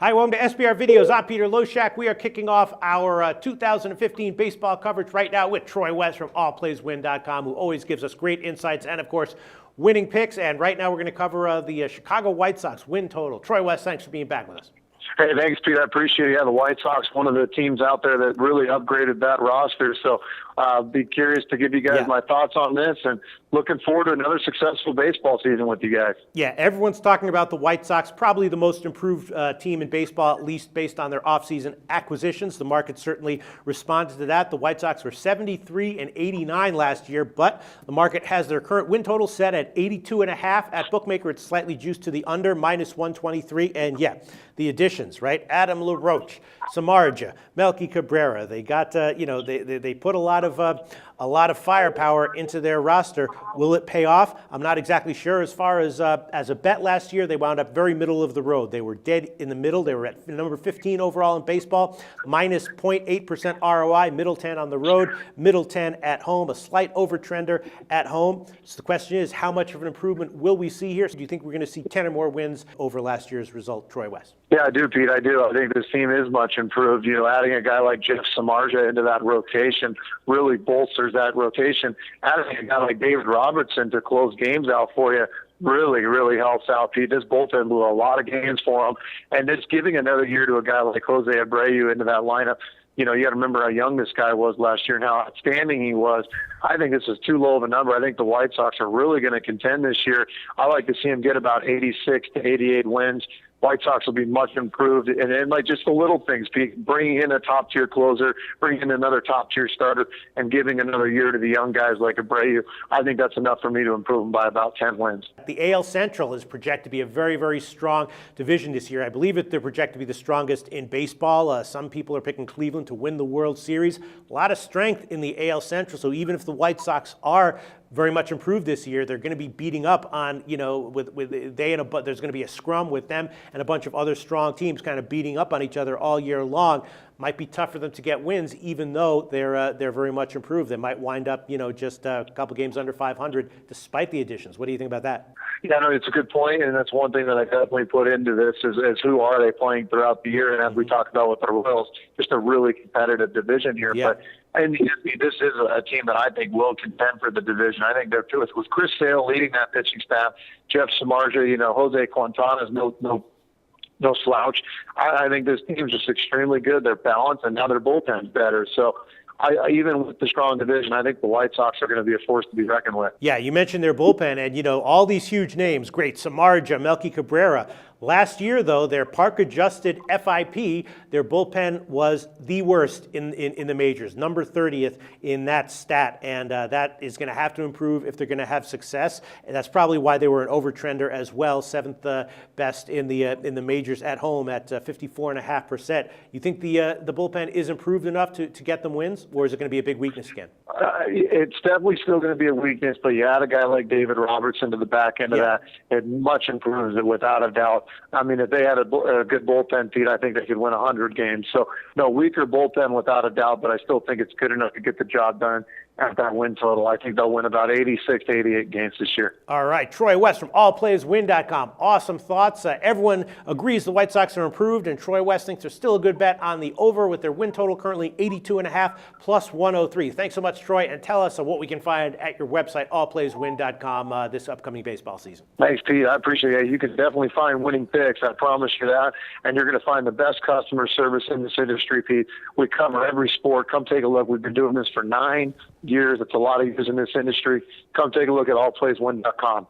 Hi, welcome to SBR Videos. I'm Peter Loshak. We are kicking off our 2015 baseball coverage right now with Troy West from allplayswin.com, who always gives us great insights and, of course, winning picks. And right now we're going to cover the Chicago White Sox win total. Troy West, thanks for being back with us. Hey, thanks, Pete. I appreciate it. Yeah, the White Sox, one of the teams out there that really upgraded that roster. So be curious to give you guys my thoughts on this, and looking forward to another successful baseball season with you guys. Yeah, everyone's talking about the White Sox, probably the most improved team in baseball, at least based on their offseason acquisitions. The market certainly responded to that. The White Sox were 73-89 last year, but the market has their current win total set at 82.5. At Bookmaker, it's slightly juiced to the under, -123. And yeah, the additions, right? Adam LaRoche, Samardzija, Melky Cabrera. They got, they put a lot of firepower into their roster. Will it pay off? I'm not exactly sure. As far as a bet last year, they wound up very middle of the road. They were dead in the middle. They were at number 15 overall in baseball, -0.8% ROI, middle 10 on the road, middle 10 at home, a slight overtrender at home. So the question is, how much of an improvement will we see here? So do you think we're going to see 10 or more wins over last year's result, Troy West? Yeah, I do, Pete. I do. I think this team is much improved. You know, adding a guy like Jeff Samardzija into that rotation really bolsters that rotation. Adding a guy like David Robertson to close games out for you really helps out, Pete. This bullpen blew a lot of games for him. And just giving another year to a guy like Jose Abreu into that lineup, you know, you got to remember how young this guy was last year and how outstanding he was. I think this is too low of a number. I think the White Sox are really going to contend this year. I like to see him get about 86 to 88 wins. White Sox will be much improved, and like just the little things, Pete, bringing in a top-tier closer, bringing in another top-tier starter, and giving another year to the young guys like Abreu. I think that's enough for me to improve them by about 10 wins. The AL Central is projected to be a very strong division this year. I believe they're projected to be the strongest in baseball. Some people are picking Cleveland to win the World Series. A lot of strength in the AL Central, so even if the White Sox are very much improved this year, they're going to be beating up on, there's going to be a scrum with them and a bunch of other strong teams kind of beating up on each other all year long. Might be tough for them to get wins, even though they're very much improved. They might wind up, just a couple games under 500, despite the additions. What do you think about that? Yeah, no, it's a good point, and that's one thing that I definitely put into this is who are they playing throughout the year? And as we talked about with the Royals, just a really competitive division here. Yeah. But and this is a team that I think will contend for the division. I think they're too. With Chris Sale leading that pitching staff, Jeff Samardzija, Jose Quintana's no slouch. I think this team is just extremely good. They're balanced, and now their bullpen's better. So even with the strong division, I think the White Sox are going to be a force to be reckoned with. Yeah, you mentioned their bullpen, and all these huge names, great, Samardzija, Melky Cabrera. Last year, though, their park-adjusted FIP, their bullpen was the worst in the majors, number 30th in that stat, and that is going to have to improve if they're going to have success. And that's probably why they were an overtrender as well, seventh best in the majors at home at 54.5%. You think the bullpen is improved enough to get them wins, or is it going to be a big weakness again? It's definitely still going to be a weakness, but you add a guy like David Robertson to the back end of that, it much improves it without a doubt. I mean, if they had a good bullpen, Pete, I think they could win 100 games. So, no, weaker bullpen without a doubt, but I still think it's good enough to get the job done at that win total. I think they'll win about 86 to 88 games this year. All right, Troy West from allplayswin.com. Awesome thoughts. Everyone agrees the White Sox are improved, and Troy West thinks they're still a good bet on the over with their win total currently 82.5 plus 103. Thanks so much, Troy, and tell us what we can find at your website, allplayswin.com, this upcoming baseball season. Thanks, Pete. I appreciate it. You can definitely find winning picks. I promise you that. And you're going to find the best customer service in this industry, Pete. We cover every sport. Come take a look. We've been doing this for 9 years. It's a lot of years in this industry. Come take a look at allplayswin.com.